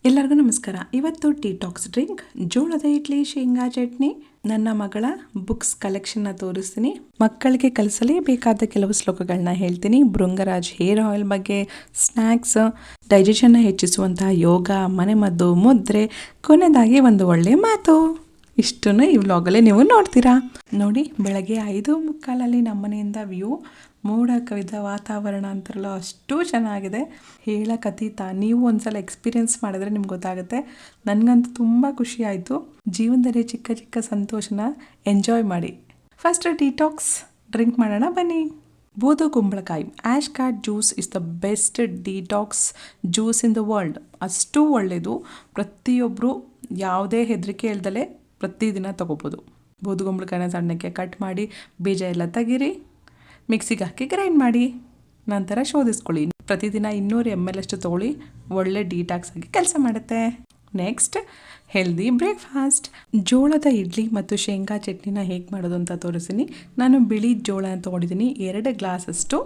ಎಲ್ಲರಿಗೂ ನಮಸ್ಕಾರ. ಇವತ್ತು ಟಾಕ್ಸ್ ಡ್ರಿಂಕ್ ಜೋಳದ ಇಡ್ಲಿ ಶೇಂಗಾ ಚಟ್ನಿ ನನ್ನ ಮಗಳ ಬುಕ್ಸ್ ಕಲೆಕ್ಷನ್ನ ತೋರಿಸ್ತೀನಿ. ಮಕ್ಕಳಿಗೆ ಕಲಿಸಲೇಬೇಕಾದ ಕೆಲವು ಶ್ಲೋಕಗಳನ್ನ ಹೇಳ್ತೀನಿ. ಭೃಂಗರಾಜ್ ಹೇರ್ ಆಯಿಲ್ ಬಗ್ಗೆ, ಸ್ನ್ಯಾಕ್ಸ್, ಡೈಜೆಷನ್ನ ಹೆಚ್ಚಿಸುವಂತಹ ಯೋಗ, ಮನೆಮದ್ದು, ಮುದ್ರೆ, ಕೊನೆಯದಾಗಿ ಒಂದು ಒಳ್ಳೆ ಮಾತು. ಇಷ್ಟನ್ನು ಈ ವ್ಲಾಗಲ್ಲಿ ನೀವು ನೋಡ್ತೀರಾ. ನೋಡಿ, ಬೆಳಗ್ಗೆ 5:15 ನಮ್ಮನೆಯಿಂದ ವ್ಯೂ, ಮೋಡ ಕವಿದ ವಾತಾವರಣ ಅಂತಾರಲ್ಲ, ಅಷ್ಟು ಚೆನ್ನಾಗಿದೆ, ಹೇಳಕತೀತ. ನೀವು ಒಂದ್ಸಲ ಎಕ್ಸ್ಪೀರಿಯೆನ್ಸ್ ಮಾಡಿದ್ರೆ ನಿಮ್ಗೆ ಗೊತ್ತಾಗುತ್ತೆ. ನನಗಂತೂ ತುಂಬ ಖುಷಿ ಆಯಿತು. ಜೀವನದಲ್ಲಿ ಚಿಕ್ಕ ಚಿಕ್ಕ ಸಂತೋಷನ ಎಂಜಾಯ್ ಮಾಡಿ. ಫಸ್ಟ್ ಡಿಟಾಕ್ಸ್ ಡ್ರಿಂಕ್ ಮಾಡೋಣ ಬನ್ನಿ. ಬೂದು ಕುಂಬಳಕಾಯಿ ash card juice is the best detox juice in the world. ಅಷ್ಟು ಒಳ್ಳೆಯದು. ಪ್ರತಿಯೊಬ್ಬರು ಯಾವುದೇ ಹೆದರಿಕೆ ಇಲ್ದಲೆ ಪ್ರತಿದಿನ ತೊಗೋಬೋದು. ಬೂದು ಕುಂಬಳಕಾಯಿನ ಸಣ್ಣಕ್ಕೆ ಕಟ್ ಮಾಡಿ ಬೀಜ ಎಲ್ಲ ತೆಗೀರಿ, ಮಿಕ್ಸಿಗೆ ಹಾಕಿ ಗ್ರೈಂಡ್ ಮಾಡಿ, ನಂತರ ಶೋಧಿಸ್ಕೊಳ್ಳಿ. ಪ್ರತಿದಿನ 200 ml ಅಷ್ಟು ತೊಗೊಳ್ಳಿ. ಒಳ್ಳೆ ಡಿಟಾಕ್ಸ್ ಆಗಿ ಕೆಲಸ ಮಾಡುತ್ತೆ. Next, healthy breakfast. ಜೋಳದ ಇಡ್ಲಿ ಮತ್ತು ಶೇಂಗಾ ಚಟ್ನಿನ ಹೇಗೆ ಮಾಡೋದು ಅಂತ ತೋರಿಸ್ತೀನಿ. ನಾನು ಬಿಳಿ ಜೋಳ ತೊಗೊಂಡಿದ್ದೀನಿ. 2 ಗ್ಲಾಸಷ್ಟು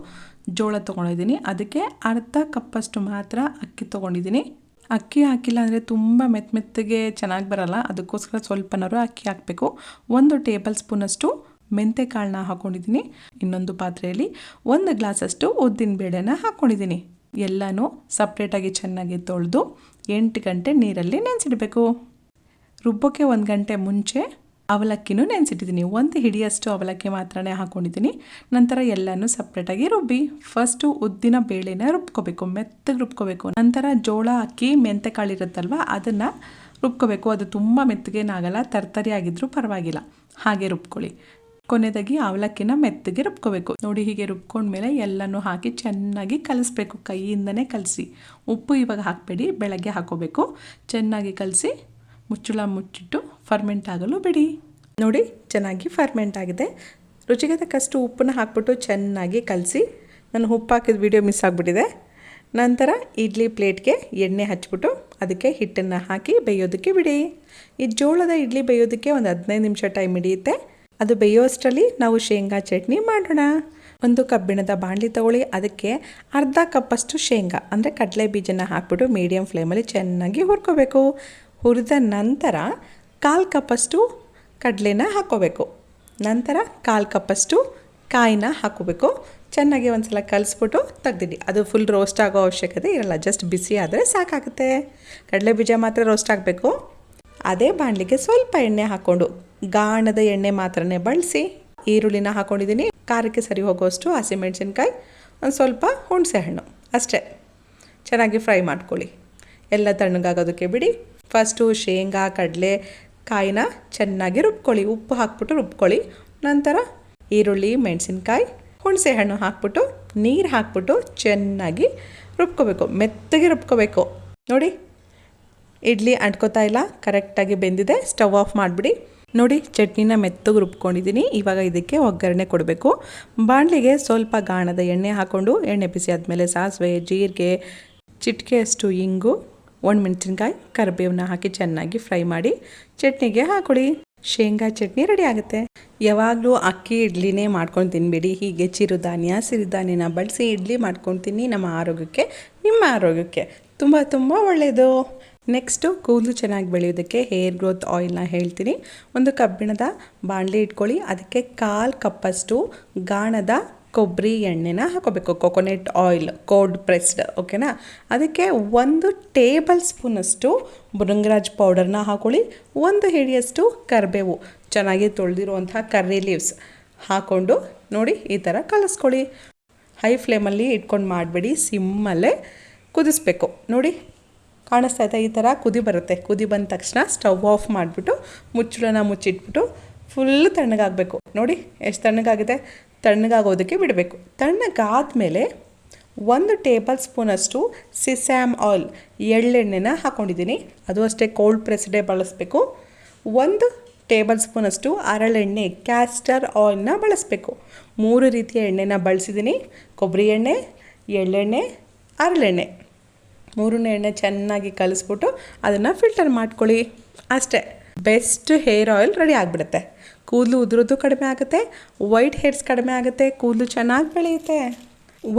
ಜೋಳ ತೊಗೊಂಡಿದ್ದೀನಿ. ಅದಕ್ಕೆ ಅರ್ಧ ಕಪ್ಪಷ್ಟು ಮಾತ್ರ ಅಕ್ಕಿ ತೊಗೊಂಡಿದ್ದೀನಿ. ಅಕ್ಕಿ ಹಾಕಿಲ್ಲ ಅಂದರೆ ತುಂಬ ಮೆತ್ತಗೆ ಚೆನ್ನಾಗಿ ಬರಲ್ಲ. ಅದಕ್ಕೋಸ್ಕರ ಸ್ವಲ್ಪನಾರು ಅಕ್ಕಿ ಹಾಕಬೇಕು. 1 ಟೇಬಲ್ ಸ್ಪೂನಷ್ಟು ಮೆಂತೆ ಕಾಳನ್ನ ಹಾಕ್ಕೊಂಡಿದ್ದೀನಿ. ಇನ್ನೊಂದು ಪಾತ್ರೆಯಲ್ಲಿ 1 ಗ್ಲಾಸಷ್ಟು ಉದ್ದಿನ ಬೇಳೆನ ಹಾಕ್ಕೊಂಡಿದ್ದೀನಿ. ಎಲ್ಲನೂ ಸಪ್ರೇಟಾಗಿ ಚೆನ್ನಾಗಿ ತೊಳೆದು 8 ಗಂಟೆ ನೀರಲ್ಲಿ ನೆನೆಸಿಡಬೇಕು. ರುಬ್ಬೋಕ್ಕೆ 1 ಗಂಟೆ ಮುಂಚೆ ಅವಲಕ್ಕಿನೂ ನೆನೆಸಿಟ್ಟಿದ್ದೀನಿ. 1 ಹಿಡಿಯಷ್ಟು ಅವಲಕ್ಕಿ ಮಾತ್ರನೇ ಹಾಕ್ಕೊಂಡಿದ್ದೀನಿ. ನಂತರ ಎಲ್ಲನೂ ಸಪ್ರೇಟಾಗಿ ರುಬ್ಬಿ, ಫಸ್ಟು ಉದ್ದಿನ ಬೇಳೆನ ರುಬ್ಕೋಬೇಕು, ಮೆತ್ತಗೆ ರುಬ್ಕೋಬೇಕು. ನಂತರ ಜೋಳ, ಅಕ್ಕಿ, ಮೆಂತೆ ಕಾಳು ಇರುತ್ತಲ್ವ, ಅದನ್ನು ರುಬ್ಕೋಬೇಕು. ಅದು ತುಂಬ ಮೆತ್ತಗೇನಾಗಲ್ಲ, ತರ್ತರಿ ಆಗಿದ್ರೂ ಪರವಾಗಿಲ್ಲ, ಹಾಗೆ ರುಬ್ಕೊಳ್ಳಿ. ಕೊನೆಯದಾಗಿ ಅವಲಕ್ಕಿನ ಮೆತ್ತಗೆ ರುಬ್ಕೋಬೇಕು. ನೋಡಿ, ಹೀಗೆ ರುಬ್ಕೊಂಡ್ಮೇಲೆ ಎಲ್ಲನೂ ಹಾಕಿ ಚೆನ್ನಾಗಿ ಕಲಿಸ್ಬೇಕು. ಕೈಯಿಂದನೇ ಕಲಸಿ. ಉಪ್ಪು ಇವಾಗ ಹಾಕಬೇಡಿ, ಬೆಳಗ್ಗೆ ಹಾಕೋಬೇಕು. ಚೆನ್ನಾಗಿ ಕಲಸಿ ಮುಚ್ಚಳ ಮುಚ್ಚಿಟ್ಟು ಫರ್ಮೆಂಟ್ ಆಗಲು ಬಿಡಿ. ನೋಡಿ, ಚೆನ್ನಾಗಿ ಫರ್ಮೆಂಟ್ ಆಗಿದೆ. ರುಚಿಗೆ ತಕ್ಕಷ್ಟು ಉಪ್ಪನ್ನ ಹಾಕ್ಬಿಟ್ಟು ಚೆನ್ನಾಗಿ ಕಲಸಿ. ನಾನು ಉಪ್ಪು ಹಾಕಿದ ವಿಡಿಯೋ ಮಿಸ್ ಆಗಿಬಿಟ್ಟಿದೆ. ನಂತರ ಇಡ್ಲಿ ಪ್ಲೇಟ್ಗೆ ಎಣ್ಣೆ ಹಚ್ಬಿಟ್ಟು ಅದಕ್ಕೆ ಹಿಟ್ಟನ್ನು ಹಾಕಿ ಬೇಯೋದಕ್ಕೆ ಬಿಡಿ. ಈ ಜೋಳದ ಇಡ್ಲಿ ಬೇಯೋದಕ್ಕೆ ಒಂದು 15 ನಿಮಿಷ ಟೈಮ್ ಹಿಡಿಯುತ್ತೆ. ಅದು ಬೇಯೋಷ್ಟರಲ್ಲಿ ನಾವು ಶೇಂಗಾ ಚಟ್ನಿ ಮಾಡೋಣ. ಒಂದು ಕಬ್ಬಿಣದ ಬಾಣಲಿ ತಗೊಳ್ಳಿ. ಅದಕ್ಕೆ ಅರ್ಧ ಕಪ್ಪಷ್ಟು ಶೇಂಗಾ ಅಂದರೆ ಕಡಲೆ ಬೀಜನ ಹಾಕ್ಬಿಟ್ಟು ಮೀಡಿಯಮ್ ಫ್ಲೇಮಲ್ಲಿ ಚೆನ್ನಾಗಿ ಹುರ್ಕೋಬೇಕು. ಹುರಿದ ನಂತರ 1/4 ಕಪ್ಪಷ್ಟು ಕಡಲೆನ ಹಾಕ್ಕೋಬೇಕು. ನಂತರ 1/4 ಕಪ್ಪಷ್ಟು ಕಾಯಿನ ಹಾಕ್ಕೋಬೇಕು. ಚೆನ್ನಾಗಿ ಒಂದು ಸಲ ಕಲಿಸ್ಬಿಟ್ಟು ತೆಗ್ದಿಡಿ. ಅದು ಫುಲ್ ರೋಸ್ಟ್ ಆಗೋ ಅವಶ್ಯಕತೆ ಇರಲ್ಲ, ಜಸ್ಟ್ ಬಿಸಿ ಆದರೆ ಸಾಕಾಗುತ್ತೆ. ಕಡಲೆ ಬೀಜ ಮಾತ್ರ ರೋಸ್ಟ್ ಆಗಬೇಕು. ಅದೇ ಬಾಣಲಿಗೆ ಸ್ವಲ್ಪ ಎಣ್ಣೆ ಹಾಕ್ಕೊಂಡು, ಗಾಣದ ಎಣ್ಣೆ ಮಾತ್ರನೇ ಬಳಸಿ, ಈರುಳ್ಳಿನ ಹಾಕ್ಕೊಂಡಿದ್ದೀನಿ. ಖಾರಕ್ಕೆ ಸರಿ ಹೋಗೋಷ್ಟು ಹಸಿಮೆಣಸಿನ್ಕಾಯಿ, ಒಂದು ಸ್ವಲ್ಪ ಹುಣಸೆ ಹಣ್ಣು, ಅಷ್ಟೇ. ಚೆನ್ನಾಗಿ ಫ್ರೈ ಮಾಡ್ಕೊಳ್ಳಿ. ಎಲ್ಲ ತಣ್ಣಗಾಗೋದಕ್ಕೆ ಬಿಡಿ. ಫಸ್ಟು ಶೇಂಗಾ, ಕಡಲೆ, ಕಾಯಿನ ಚೆನ್ನಾಗಿ ರುಬ್ಕೊಳ್ಳಿ. ಉಪ್ಪು ಹಾಕ್ಬಿಟ್ಟು ರುಬ್ಕೊಳ್ಳಿ. ನಂತರ ಈರುಳ್ಳಿ, ಮೆಣಸಿನ್ಕಾಯಿ, ಹುಣಸೆ ಹಣ್ಣು ಹಾಕ್ಬಿಟ್ಟು ನೀರು ಹಾಕ್ಬಿಟ್ಟು ಚೆನ್ನಾಗಿ ರುಬ್ಕೋಬೇಕು. ಮೆತ್ತಗೆ ರುಬ್ಕೋಬೇಕು. ನೋಡಿ, ಇಡ್ಲಿ ಅಂಟ್ಕೋತಾ ಇಲ್ಲ, ಕರೆಕ್ಟಾಗಿ ಬೆಂದಿದೆ. ಸ್ಟವ್ ಆಫ್ ಮಾಡಿಬಿಡಿ. ನೋಡಿ, ಚಟ್ನಿನ ಮೆತ್ತಗೆ ರುಬ್ಕೊಂಡಿದ್ದೀನಿ. ಇವಾಗ ಇದಕ್ಕೆ ಒಗ್ಗರಣೆ ಕೊಡಬೇಕು. ಬಾಣಲಿಗೆ ಸ್ವಲ್ಪ ಗಾಣದ ಎಣ್ಣೆ ಹಾಕ್ಕೊಂಡು, ಎಣ್ಣೆ ಬಿಸಿ ಆದಮೇಲೆ ಸಾಸಿವೆ, ಜೀರಿಗೆ, ಚಿಟಿಕೆಯಷ್ಟು ಇಂಗು, ಒಣಮೆಣಸಿನ್ಕಾಯಿ, ಕರಿಬೇವನ್ನ ಹಾಕಿ ಚೆನ್ನಾಗಿ ಫ್ರೈ ಮಾಡಿ ಚಟ್ನಿಗೆ ಹಾಕೊಳ್ಳಿ. ಶೇಂಗಾ ಚಟ್ನಿ ರೆಡಿ ಆಗುತ್ತೆ. ಯಾವಾಗಲೂ ಅಕ್ಕಿ ಇಡ್ಲಿನೇ ಮಾಡ್ಕೊಂಡು ತಿನ್ಬೇಡಿ. ಹೀಗೆ ಚಿರುಧಾನ್ಯ, ಸಿರಿಧಾನ್ಯನ ಬಳಸಿ ಇಡ್ಲಿ ಮಾಡ್ಕೊಂಡು ತಿನ್ನಿ. ನಮ್ಮ ಆರೋಗ್ಯಕ್ಕೆ, ನಿಮ್ಮ ಆರೋಗ್ಯಕ್ಕೆ ತುಂಬ ತುಂಬ ಒಳ್ಳೆಯದು. ನೆಕ್ಸ್ಟು, ಕೂದಲು ಚೆನ್ನಾಗಿ ಬೆಳೆಯೋದಕ್ಕೆ ಹೇರ್ ಗ್ರೋತ್ ಆಯಿಲ್ನ ಹೇಳ್ತೀನಿ. ಒಂದು ಕಬ್ಬಿಣದ ಬಾಣಲಿ ಇಟ್ಕೊಳ್ಳಿ. ಅದಕ್ಕೆ 1/4 ಕಪ್ಪಷ್ಟು ಗಾಣದ ಕೊಬ್ಬರಿ ಎಣ್ಣೆನ ಹಾಕೋಬೇಕು. ಕೊಕೊನೆಟ್ ಆಯಿಲ್, ಕೋಲ್ಡ್ ಪ್ರೆಸ್ಡ್, ಓಕೆನಾ. ಅದಕ್ಕೆ 1 ಟೇಬಲ್ ಸ್ಪೂನಷ್ಟು ಭೃಂಗರಾಜ್ ಪೌಡರ್ನ ಹಾಕೊಳ್ಳಿ. 1 ಹಿಡಿಯಷ್ಟು ಕರಿಬೇವು, ಚೆನ್ನಾಗಿ ತೊಳೆದಿರುವಂಥ ಕರ್ರಿ ಲೀವ್ಸ್ ಹಾಕ್ಕೊಂಡು ನೋಡಿ ಈ ಥರ ಕಲಿಸ್ಕೊಳ್ಳಿ. ಹೈ ಫ್ಲೇಮಲ್ಲಿ ಇಟ್ಕೊಂಡು ಮಾಡಬೇಡಿ, ಸಿಮ್ಮಲ್ಲೇ ಕುದಿಸ್ಬೇಕು. ನೋಡಿ, ಕಾಣಿಸ್ತಾ ಇದೆ, ಈ ಥರ ಕುದಿ ಬರುತ್ತೆ. ಕುದಿ ಬಂದ ತಕ್ಷಣ ಸ್ಟವ್ ಆಫ್ ಮಾಡಿಬಿಟ್ಟು ಮುಚ್ಚಳನ ಮುಚ್ಚಿಟ್ಬಿಟ್ಟು ಫುಲ್ ತಣ್ಣಗಾಗಬೇಕು. ನೋಡಿ ಎಷ್ಟು ತಣ್ಣಗಾಗಿದೆ. ತಣ್ಣಗಾಗೋದಕ್ಕೆ ಬಿಡಬೇಕು. ತಣ್ಣಗಾದಮೇಲೆ 1 ಟೇಬಲ್ ಸ್ಪೂನಷ್ಟು ಸಿಸ್ಯಾಮ್ ಆಯಿಲ್, ಎಳ್ಳೆಣ್ಣೆನ ಹಾಕ್ಕೊಂಡಿದ್ದೀನಿ. ಅದು ಅಷ್ಟೇ ಕೋಲ್ಡ್ ಪ್ರೆಸ್ಡೇ ಬಳಸಬೇಕು. 1 ಟೇಬಲ್ ಸ್ಪೂನಷ್ಟು ಹರಳೆಣ್ಣೆ, ಕ್ಯಾಸ್ಟರ್ ಆಯಿಲ್ನ ಬಳಸಬೇಕು. 3 ರೀತಿಯ ಎಣ್ಣೆನ ಬಳಸಿದ್ದೀನಿ. ಕೊಬ್ಬರಿ ಎಣ್ಣೆ, ಎಳ್ಳೆಣ್ಣೆ, ಹರಳೆಣ್ಣೆ, 3 ಎಣ್ಣೆ ಚೆನ್ನಾಗಿ ಕಲಿಸ್ಬಿಟ್ಟು ಅದನ್ನು ಫಿಲ್ಟರ್ ಮಾಡ್ಕೊಳ್ಳಿ. ಅಷ್ಟೇ, ಬೆಸ್ಟ್ ಹೇರ್ ಆಯಿಲ್ ರೆಡಿ ಆಗಿಬಿಡುತ್ತೆ. ಕೂದಲು ಉದುರೋದು ಕಡಿಮೆ ಆಗುತ್ತೆ, ವೈಟ್ ಹೇರ್ಸ್ ಕಡಿಮೆ ಆಗುತ್ತೆ, ಕೂದಲು ಚೆನ್ನಾಗಿ ಬೆಳೆಯುತ್ತೆ.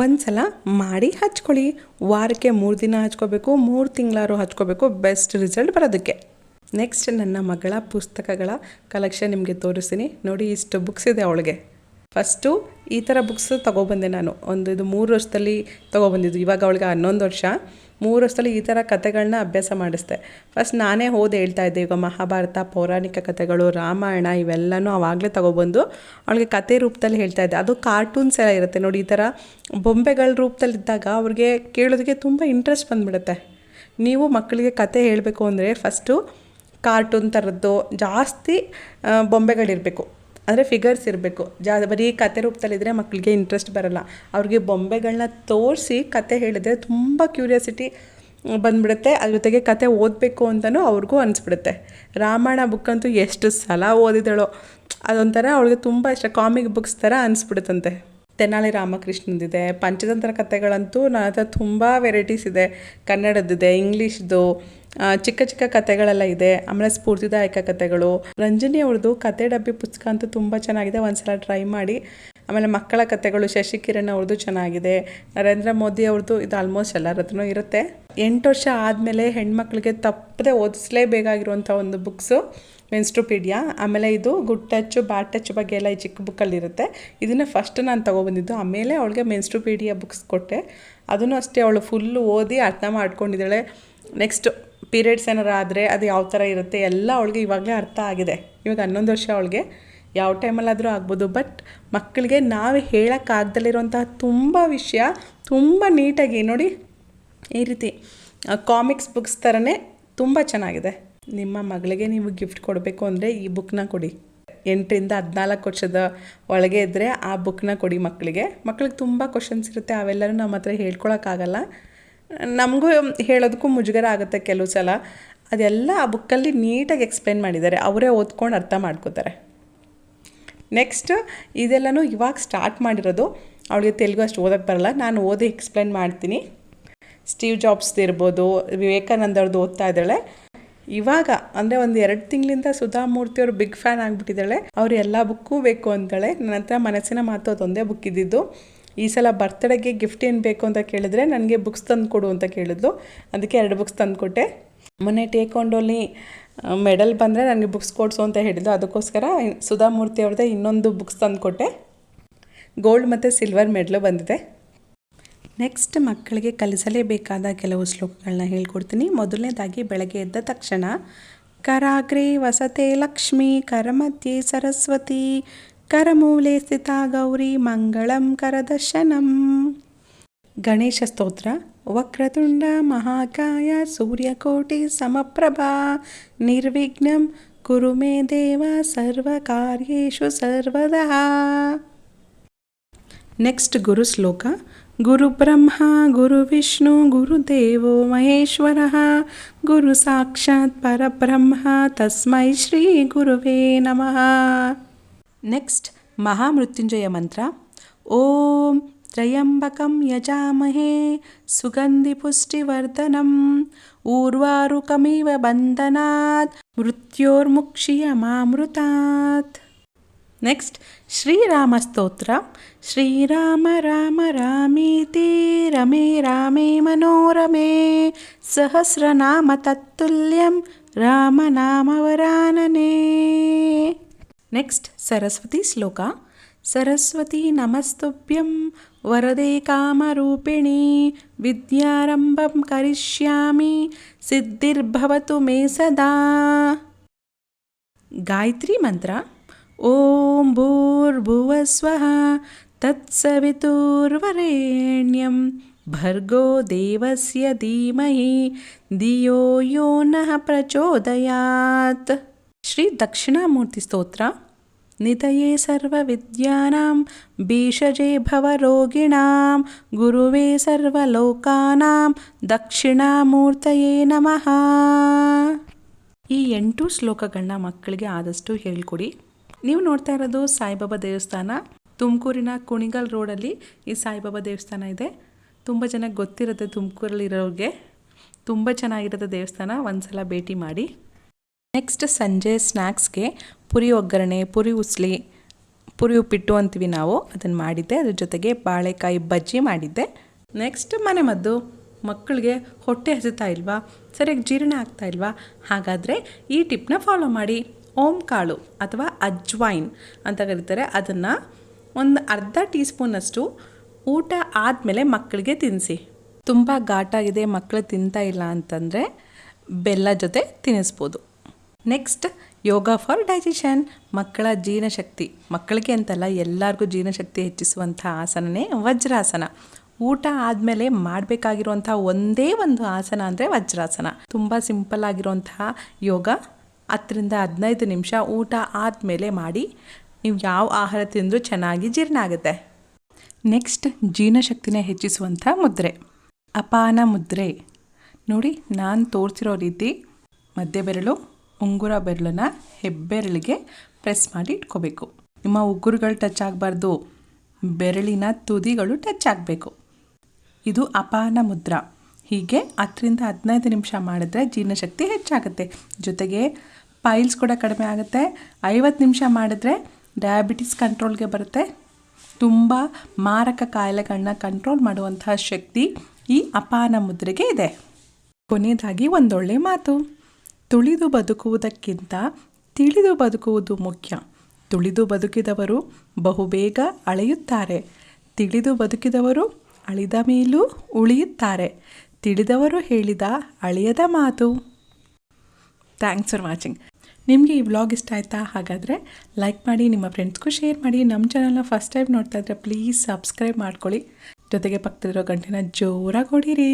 ಒಂದು ಸಲ ಮಾಡಿ ಹಚ್ಕೊಳ್ಳಿ. ವಾರಕ್ಕೆ 3 ದಿನ ಹಚ್ಕೋಬೇಕು, 3 ತಿಂಗಳಾರು ಹಚ್ಕೋಬೇಕು, ಬೆಸ್ಟ್ ರಿಸಲ್ಟ್ ಬರೋದಕ್ಕೆ. ನೆಕ್ಸ್ಟ್ ನನ್ನ ಮಗಳ ಪುಸ್ತಕಗಳ ಕಲೆಕ್ಷನ್ ನಿಮಗೆ ತೋರಿಸ್ತೀನಿ ನೋಡಿ. ಇಷ್ಟು ಬುಕ್ಸ್ ಇದೆ ಅವಳಿಗೆ. ಫಸ್ಟು ಈ ಥರ ಬುಕ್ಸ್ ತೊಗೊಬಂದೆ ನಾನು. ಇದು 3 ವರ್ಷದಲ್ಲಿ ತೊಗೊಬಂದಿದ್ದು. ಇವಾಗ ಅವಳಿಗೆ 11 ವರ್ಷ. 3 ವರ್ಷದಲ್ಲಿ ಈ ಥರ ಕತೆಗಳನ್ನ ಅಭ್ಯಾಸ ಮಾಡಿಸ್ದೆ. ಫಸ್ಟ್ ನಾನೇ ಓದಿ ಹೇಳ್ತಾ ಇದ್ದೆ. ಈಗ ಮಹಾಭಾರತ, ಪೌರಾಣಿಕ ಕಥೆಗಳು, ರಾಮಾಯಣ ಇವೆಲ್ಲನೂ ಆವಾಗಲೇ ತೊಗೊಬಂದು ಅವಳಿಗೆ ಕತೆ ರೂಪದಲ್ಲಿ ಹೇಳ್ತಾ ಇದ್ದೆ. ಅದು ಕಾರ್ಟೂನ್ಸ್ ಎಲ್ಲ ಇರುತ್ತೆ ನೋಡಿ, ಈ ಥರ ಬೊಂಬೆಗಳ ರೂಪದಲ್ಲಿದ್ದಾಗ ಅವ್ರಿಗೆ ಕೇಳೋದಕ್ಕೆ ತುಂಬ ಇಂಟ್ರೆಸ್ಟ್ ಬಂದುಬಿಡುತ್ತೆ. ನೀವು ಮಕ್ಕಳಿಗೆ ಕತೆ ಹೇಳಬೇಕು ಅಂದರೆ ಫಸ್ಟು ಕಾರ್ಟೂನ್ ಥರದ್ದು ಜಾಸ್ತಿ ಬೊಂಬೆಗಳಿರಬೇಕು, ಅಂದರೆ ಫಿಗರ್ಸ್ ಇರಬೇಕು. ಬರೀ ಕತೆ ರೂಪದಲ್ಲಿದ್ದರೆ ಮಕ್ಕಳಿಗೆ ಇಂಟ್ರೆಸ್ಟ್ ಬರೋಲ್ಲ. ಅವ್ರಿಗೆ ಬೊಂಬೆಗಳನ್ನ ತೋರಿಸಿ ಕತೆ ಹೇಳಿದ್ರೆ ತುಂಬ ಕ್ಯೂರಿಯಾಸಿಟಿ ಬಂದುಬಿಡುತ್ತೆ. ಅದ್ರ ಜೊತೆಗೆ ಕತೆ ಓದಬೇಕು ಅಂತಲೂ ಅವ್ರಿಗೂ ಅನಿಸ್ಬಿಡುತ್ತೆ. ರಾಮಾಯಣ ಬುಕ್ಕಂತೂ ಎಷ್ಟು ಸಲ ಓದಿದಳೋ, ಅದೊಂಥರ ಅವಳಿಗೆ ತುಂಬ ಇಷ್ಟ. ಕಾಮಿಕ್ ಬುಕ್ಸ್ ಥರ ಅನಿಸ್ಬಿಡುತ್ತಂತೆ. ತೆನಾಲಿ ರಾಮಕೃಷ್ಣಂದಿದೆ. ಪಂಚತಂತ್ರ ಕಥೆಗಳಂತೂ ನನ್ನ ಹತ್ರ ತುಂಬ ವೆರೈಟೀಸ್ ಇದೆ. ಕನ್ನಡದ್ದಿದೆ, ಇಂಗ್ಲೀಷ್ದು, ಚಿಕ್ಕ ಚಿಕ್ಕ ಕಥೆಗಳೆಲ್ಲ ಇದೆ. ಆಮೇಲೆ ಸ್ಫೂರ್ತಿದಾಯಕ ಕಥೆಗಳು. ರಂಜನಿ ಅವ್ರದ್ದು ಕತೆ ಡಬ್ಬಿ ಪುಸ್ತಕ ಅಂತೂ ತುಂಬ ಚೆನ್ನಾಗಿದೆ, ಒಂದ್ಸಲ ಟ್ರೈ ಮಾಡಿ. ಆಮೇಲೆ ಮಕ್ಕಳ ಕಥೆಗಳು ಶಶಿಕಿರಣ್ ಅವ್ರದ್ದು ಚೆನ್ನಾಗಿದೆ. ನರೇಂದ್ರ ಮೋದಿ ಅವ್ರದ್ದು ಇದು ಆಲ್ಮೋಸ್ಟ್ ಎಲ್ಲರ ಹತ್ರನೂ ಇರುತ್ತೆ. 8 ವರ್ಷ ಆದಮೇಲೆ ಹೆಣ್ಮಕ್ಳಿಗೆ ತಪ್ಪದೆ ಓದಿಸಲೇಬೇಕಾಗಿರುವಂಥ ಒಂದು ಬುಕ್ಸು ಮೆನ್ಸ್ಟ್ರೋಪೀಡಿಯಾ. ಆಮೇಲೆ ಇದು ಗುಡ್ ಟಚ್ ಬ್ಯಾಡ್ ಟಚ್ ಬಗ್ಗೆ ಎಲ್ಲ ಈ ಚಿಕ್ಕ ಬುಕ್ಕಲ್ಲಿರುತ್ತೆ. ಇದನ್ನು ಫಸ್ಟ್ ನಾನು ತೊಗೊಬಂದಿದ್ದು. ಆಮೇಲೆ ಅವಳಿಗೆ ಮೆನ್ಸ್ಟ್ರೋಪೀಡಿಯಾ ಬುಕ್ಸ್ ಕೊಟ್ಟೆ. ಅದನ್ನು ಅಷ್ಟೇ ಅವಳು ಫುಲ್ಲು ಓದಿ ಅರ್ಥ ಮಾಡ್ಕೊಂಡಿದ್ದಾಳೆ. ನೆಕ್ಸ್ಟ್ ಪೀರಿಯಡ್ಸ್ ಏನಾರು ಆದರೆ ಅದು ಯಾವ ಥರ ಇರುತ್ತೆ ಎಲ್ಲ ಅವಳಿಗೆ ಇವಾಗಲೇ ಅರ್ಥ ಆಗಿದೆ. ಇವಾಗ 11 ವರ್ಷ ಅವಳಿಗೆ. ಯಾವ ಟೈಮಲ್ಲಾದರೂ ಆಗ್ಬೋದು. ಬಟ್ ಮಕ್ಕಳಿಗೆ ನಾವು ಹೇಳೋಕ್ಕಾಗ್ದಲ್ಲಿರುವಂತಹ ತುಂಬ ವಿಷಯ ತುಂಬ ನೀಟಾಗಿ ನೋಡಿ, ಈ ರೀತಿ ಕಾಮಿಕ್ಸ್ ಬುಕ್ಸ್ ಥರನೇ ತುಂಬ ಚೆನ್ನಾಗಿದೆ. ನಿಮ್ಮ ಮಗಳಿಗೆ ನೀವು ಗಿಫ್ಟ್ ಕೊಡಬೇಕು ಅಂದರೆ ಈ ಬುಕ್ನ ಕೊಡಿ. 8ರಿಂದ 14 ವರ್ಷದ ಒಳಗೆ ಇದ್ದರೆ ಆ ಬುಕ್ನ ಕೊಡಿ ಮಕ್ಕಳಿಗೆ. ತುಂಬ ಕ್ವಶನ್ಸ್ ಇರುತ್ತೆ, ಅವೆಲ್ಲರೂ ನಮ್ಮ ಹತ್ರ ಹೇಳ್ಕೊಳಕ್ಕಾಗಲ್ಲ. ನಮಗೂ ಹೇಳೋದಕ್ಕೂ ಮುಜುಗರ ಆಗುತ್ತೆ ಕೆಲವು ಸಲ. ಅದೆಲ್ಲ ಆ ಬುಕ್ಕಲ್ಲಿ ನೀಟಾಗಿ ಎಕ್ಸ್ಪ್ಲೇನ್ ಮಾಡಿದ್ದಾರೆ. ಅವರೇ ಓದ್ಕೊಂಡು ಅರ್ಥ ಮಾಡ್ಕೋತಾರೆ. ನೆಕ್ಸ್ಟ್ ಇದೆಲ್ಲನೂ ಇವಾಗ ಸ್ಟಾರ್ಟ್ ಮಾಡಿರೋದು. ಅವಳಿಗೆ ತೆಲುಗು ಅಷ್ಟು ಓದೋಕ್ಕೆ ಬರಲ್ಲ, ನಾನು ಓದಿ ಎಕ್ಸ್ಪ್ಲೇನ್ ಮಾಡ್ತೀನಿ. ಸ್ಟೀವ್ ಜಾಬ್ಸ್ದು ಇರ್ಬೋದು, ವಿವೇಕಾನಂದ ಅವ್ರದ್ದು ಓದ್ತಾ ಇದ್ದಾಳೆ ಇವಾಗ. ಅಂದರೆ ಒಂದು 2 ತಿಂಗಳಿಂದ ಸುಧಾಮೂರ್ತಿ ಅವರು ಬಿಗ್ ಫ್ಯಾನ್ ಆಗಿಬಿಟ್ಟಿದ್ದಾಳೆ. ಅವ್ರು ಎಲ್ಲ ಬುಕ್ಕೂ ಬೇಕು ಅಂತಾಳೆ. ನನ್ನ ಹತ್ರ ಮನಸ್ಸಿನ ಮಾತು ಅದೊಂದೇ ಬುಕ್ ಇದ್ದಿದ್ದು. ಈ ಸಲ ಬರ್ತ್ಡೇಗೆ ಗಿಫ್ಟ್ ಏನು ಬೇಕು ಅಂತ ಕೇಳಿದ್ರೆ ನನಗೆ ಬುಕ್ಸ್ ತಂದು ಕೊಡು ಅಂತ ಕೇಳಿದ್ಲು. ಅದಕ್ಕೆ 2 ಬುಕ್ಸ್ ತಂದು ಕೊಟ್ಟೆ. ಮೊನ್ನೆ ಟೇಕ್ವಾಂಡೋಲಿ ಮೆಡಲ್ ಬಂದರೆ ನನಗೆ ಬುಕ್ಸ್ ಕೊಡಿಸು ಅಂತ ಹೇಳಿದ್ದು. ಅದಕ್ಕೋಸ್ಕರ ಸುಧಾಮೂರ್ತಿ ಅವ್ರದ್ದೇ ಇನ್ನೊಂದು ಬುಕ್ಸ್ ತಂದು ಕೊಟ್ಟೆ. ಗೋಲ್ಡ್ ಮತ್ತು ಸಿಲ್ವರ್ ಮೆಡಲು ಬಂದಿದೆ. ನೆಕ್ಸ್ಟ್ ಮಕ್ಕಳಿಗೆ ಕಲಿಸಲೇಬೇಕಾದ ಕೆಲವು ಶ್ಲೋಕಗಳನ್ನ ಹೇಳ್ಕೊಡ್ತೀನಿ. ಮೊದಲನೇದಾಗಿ ಬೆಳಗ್ಗೆ ಎದ್ದ ತಕ್ಷಣ ಕರಾಗ್ರೆ ವಸತೆ ಲಕ್ಷ್ಮೀ, ಕರಮಧ್ಯೆ ಸರಸ್ವತಿ, ಕರಮೂಲೆ ಸ್ಥಿತ ಗೌರಿ, ಮಂಗಳಂ ಕರದರ್ಶನಂ. ಗಣೇಶ ಸ್ತೋತ್ರ. ವಕ್ರತುಂಡ ಮಹಾಕಾಯ ಸೂರ್ಯಕೋಟಿ ಸಮಪ್ರಭಾ, ನಿರ್ವಿಘ್ನಂ ಕುರು ಮೇ ದೇವ ಸರ್ವಕಾರ್ಯೇಷು ಸರ್ವದಾ. ನೆಕ್ಸ್ಟ್ ಗುರು ಶ್ಲೋಕ. ಗುರು ಬ್ರಹ್ಮ ಗುರು ವಿಷ್ಣು ಗುರುದೇವೋ ಮಹೇಶ್ವರಃ, ಗುರು ಸಾಕ್ಷಾತ್ ಪರಬ್ರಹ್ಮ ತಸ್ಮೈ ಶ್ರೀ ಗುರುವೇ ನಮಃ. ನೆಕ್ಸ್ಟ್ ಮಹಾಮೃತ್ಯುಂಜಯ ಮಂತ್ರ. ಓಂ ತ್ರಯಂಬಕಂ ಯಜಾಮಹೇ ಸುಗಂಧಿ ಪುಷ್ಟಿವರ್ಧನಂ, ಊರ್ವಾರುಕಮಿವ ಬಂಧನಾತ್ ಮೃತ್ಯೋರ್ಮುಕ್ಷಿಯಮಾಮೃತಾತ್. ನೆಕ್ಸ್ಟ್ ಶ್ರೀರಾಮ ಸ್ತೋತ್ರ. ಶ್ರೀರಾಮ ರಾಮ ರಾಮೇತಿ ರಮೇ ರಾಮೇ ಮನೋರಮೇ, ಸಹಸ್ರನಾಮ ತತ್ತುಲ್ಯಂ ರಾಮನಾಮವರಾನನೇ. ನೆಕ್ಸ್ಟ್ ಸರಸ್ವತಿ ಶ್ಲೋಕ. ಸರಸ್ವತಿ ನಮಸ್ತುಭ್ಯಂ ವರದೆ ಕಾಮರೂಪಿಣಿ, ವಿದ್ಯಾರಂಭಂ ಕರಿಷ್ಯಾಮಿ ಸಿದ್ಧಿರ್ಭವತು ಮೇ ಸದಾ. ಗಾಯತ್ರಿ ಮಂತ್ರ. ಓಂ ಭೂರ್ಭುವಸ್ವಃ ತತ್ಸವಿತುರ್ವರೆಣ್ಯಂ ಭರ್ಗೋ ದೇವಸ್ಯ ಧೀಮಹಿ ಧಿಯೋ ಯೋ ನಃ ಪ್ರಚೋದಯಾತ್. ಶ್ರೀ ದಕ್ಷಿಣಾಮೂರ್ತಿ ಸ್ತೋತ್ರ. ನಿಧಯೇ ಸರ್ವವಿದ್ಯಾನಾಂ ಭೀಷಜೇ ಭವರೋಗಿಣಾಂ, ಗುರುವೇ ಸರ್ವಲೋಕಾನಾಂ ದಕ್ಷಿಣಾಮೂರ್ತಯೇ ನಮಃ. ಈ 8 ಶ್ಲೋಕಗಳನ್ನ ಮಕ್ಕಳಿಗೆ ಆದಷ್ಟು ಹೇಳ್ಕೊಡಿ. ನೀವು ನೋಡ್ತಾ ಇರೋದು ಸಾಯಿಬಾಬಾ ದೇವಸ್ಥಾನ. ತುಮಕೂರಿನ ಕುಣಿಗಲ್ ರೋಡಲ್ಲಿ ಈ ಸಾಯಿಬಾಬಾ ದೇವಸ್ಥಾನ ಇದೆ. ತುಂಬ ಜನಕ್ಕೆ ಗೊತ್ತಿರುತ್ತೆ ತುಮಕೂರಲ್ಲಿರೋರಿಗೆ. ತುಂಬ ಚೆನ್ನಾಗಿರುತ್ತೆ ದೇವಸ್ಥಾನ, ಒಂದ್ಸಲ ಭೇಟಿ ಮಾಡಿ. ನೆಕ್ಸ್ಟ್ ಸಂಜೆ ಸ್ನ್ಯಾಕ್ಸ್ಗೆ ಪುರಿ ಒಗ್ಗರಣೆ, ಪುರಿ ಉಸ್ಲಿ, ಪುರಿ ಉಪ್ಪಿಟ್ಟು ಅಂತೀವಿ ನಾವು, ಅದನ್ನು ಮಾಡಿದ್ದೆ. ಅದ್ರ ಜೊತೆಗೆ ಬಾಳೆಕಾಯಿ ಬಜ್ಜಿ ಮಾಡಿದ್ದೆ. ನೆಕ್ಸ್ಟ್ ಮನೆಮದ್ದು. ಮಕ್ಕಳಿಗೆ ಹೊಟ್ಟೆ ಹಸಿತಾ ಇಲ್ವಾ, ಸರಿಯಾಗಿ ಜೀರ್ಣ ಆಗ್ತಾ ಇಲ್ವಾ, ಹಾಗಾದರೆ ಈ ಟಿಪ್ನ ಫಾಲೋ ಮಾಡಿ. ಓಂ ಕಾಳು ಅಥವಾ ಅಜ್ವೈನ್ ಅಂತ ಕರೀತಾರೆ, ಅದನ್ನು ಒಂದು ಅರ್ಧ ಟೀ ಸ್ಪೂನಷ್ಟು ಊಟ ಆದಮೇಲೆ ಮಕ್ಕಳಿಗೆ ತಿನ್ನಿಸಿ. ತುಂಬ ಘಾಟಾಗಿದೆ, ಮಕ್ಕಳು ತಿಂತಾ ಇಲ್ಲ ಅಂತಂದರೆ ಬೆಲ್ಲ ಜೊತೆ ತಿನ್ನಿಸ್ಬೋದು. Next yoga for digestion. ಮಕ್ಕಳ ಜೀರ್ಣಶಕ್ತಿ, ಮಕ್ಕಳಿಗೆ ಅಂತಲ್ಲ ಎಲ್ಲರಿಗೂ ಜೀರ್ಣಶಕ್ತಿ ಹೆಚ್ಚಿಸುವಂಥ ಆಸನನೇ ವಜ್ರಾಸನ. ಊಟ ಆದಮೇಲೆ ಮಾಡಬೇಕಾಗಿರುವಂಥ ಒಂದೇ ಒಂದು ಆಸನ ಅಂದರೆ ವಜ್ರಾಸನ. ತುಂಬ ಸಿಂಪಲ್ ಆಗಿರುವಂತಹ ಯೋಗ. 10-15 ನಿಮಿಷ ಊಟ ಆದಮೇಲೆ ಮಾಡಿ. ನೀವು ಯಾವ ಆಹಾರ ತಿಂದರೂ ಚೆನ್ನಾಗಿ ಜೀರ್ಣ ಆಗುತ್ತೆ. ನೆಕ್ಸ್ಟ್ ಜೀರ್ಣಶಕ್ತಿನ ಹೆಚ್ಚಿಸುವಂಥ ಮುದ್ರೆ, ಅಪಾನ ಮುದ್ರೆ. ನೋಡಿ, ನಾನು ತೋರಿಸಿರೋ ರೀತಿ ಮಧ್ಯ ಬೆರಳು, ಉಂಗುರ ಬೆರಳನ್ನ ಹೆಬ್ಬೆರಳಿಗೆ ಪ್ರೆಸ್ ಮಾಡಿ ಇಟ್ಕೋಬೇಕು. ನಿಮ್ಮ ಉಗುರುಗಳು ಟಚ್ ಆಗಬಾರ್ದು, ಬೆರಳಿನ ತುದಿಗಳು ಟಚ್ ಆಗಬೇಕು. ಇದು ಅಪಾನ ಮುದ್ರಾ. ಹೀಗೆ 10-15 ನಿಮಿಷ ಮಾಡಿದ್ರೆ ಜೀರ್ಣಶಕ್ತಿ ಹೆಚ್ಚಾಗುತ್ತೆ. ಜೊತೆಗೆ ಪೈಲ್ಸ್ ಕೂಡ ಕಡಿಮೆ ಆಗುತ್ತೆ. 50 ನಿಮಿಷ ಮಾಡಿದ್ರೆ ಡಯಾಬಿಟಿಸ್ ಕಂಟ್ರೋಲ್ಗೆ ಬರುತ್ತೆ. ತುಂಬ ಮಾರಕ ಕಾಯಿಲೆಗಳನ್ನ ಕಂಟ್ರೋಲ್ ಮಾಡುವಂತಹ ಶಕ್ತಿ ಈ ಅಪಾನ ಮುದ್ರೆಗೆ ಇದೆ. ಕೊನೆಯದಾಗಿ ಒಂದೊಳ್ಳೆ ಮಾತು, ತುಳಿದು ಬದುಕುವುದಕ್ಕಿಂತ ತಿಳಿದು ಬದುಕುವುದು ಮುಖ್ಯ. ತುಳಿದು ಬದುಕಿದವರು ಬಹುಬೇಗ ಅಳೆಯುತ್ತಾರೆ, ತಿಳಿದು ಬದುಕಿದವರು ಅಳಿದ ಮೇಲೂ ಉಳಿಯುತ್ತಾರೆ. ತಿಳಿದವರು ಹೇಳಿದ ಅಳಿಯದ ಮಾತು. Thanks for watching. ನಿಮಗೆ ಈ ವ್ಲಾಗ್ ಇಷ್ಟ ಆಯಿತಾ? ಹಾಗಾದರೆ ಲೈಕ್ ಮಾಡಿ, ನಿಮ್ಮ ಫ್ರೆಂಡ್ಸ್ಗೂ ಶೇರ್ ಮಾಡಿ. ನಮ್ಮ ಚಾನಲ್ನ ಫಸ್ಟ್ ಟೈಮ್ ನೋಡ್ತಾ ಇದ್ದರೆ ಪ್ಲೀಸ್ ಸಬ್ಸ್ಕ್ರೈಬ್ ಮಾಡ್ಕೊಳ್ಳಿ. ಜೊತೆಗೆ ಪಕ್ಕದಲ್ಲಿರೋ ಗಂಟೆನ ಜೋರಾಗಿ ಹೊಡೀರಿ.